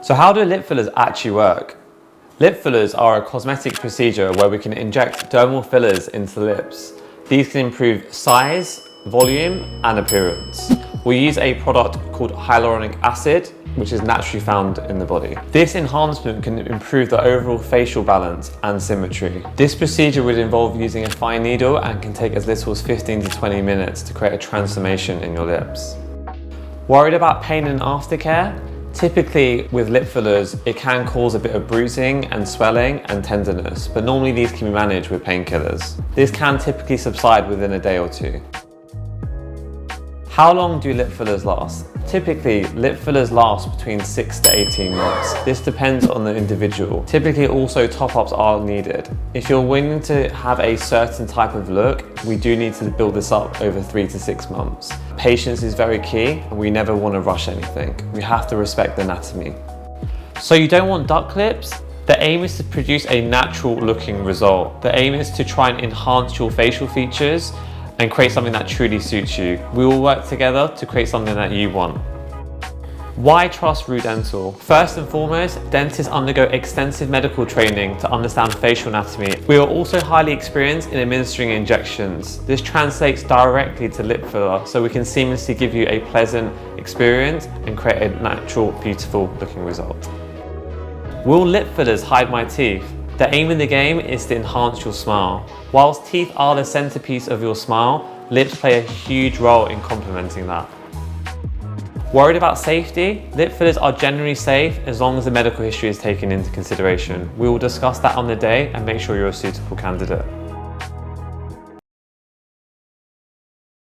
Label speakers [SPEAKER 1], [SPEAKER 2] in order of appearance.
[SPEAKER 1] So how do lip fillers actually work? Lip fillers are a cosmetic procedure where we can inject dermal fillers into the lips. These can improve size, volume, and appearance. We use a product called hyaluronic acid, which is naturally found in the body. This enhancement can improve the overall facial balance and symmetry. This procedure would involve using a fine needle and can take as little as 15 to 20 minutes to create a transformation in your lips. Worried about pain and aftercare? Typically with lip fillers, it can cause a bit of bruising and swelling and tenderness, but normally these can be managed with painkillers. This can typically subside within a day or two. How long do lip fillers last? Typically, lip fillers last between 6 to 18 months. This depends on the individual. Typically also top-ups are needed. If you're willing to have a certain type of look, we do need to build this up over 3 to 6 months. Patience is very key, and we never want to rush anything. We have to respect the anatomy. So you don't want duck lips? The aim is to produce a natural looking result. The aim is to try and enhance your facial features and create something that truly suits you. We will work together to create something that you want. Why trust RUH Dental? First and foremost, dentists undergo extensive medical training to understand facial anatomy. We are also highly experienced in administering injections. This translates directly to lip filler, so we can seamlessly give you a pleasant experience and create a natural, beautiful looking result. Will lip fillers hide my teeth? The aim in the game is to enhance your smile. Whilst teeth are the centerpiece of your smile, lips play a huge role in complementing that. Worried about safety? Lip fillers are generally safe as long as the medical history is taken into consideration. We will discuss that on the day and make sure you're a suitable candidate.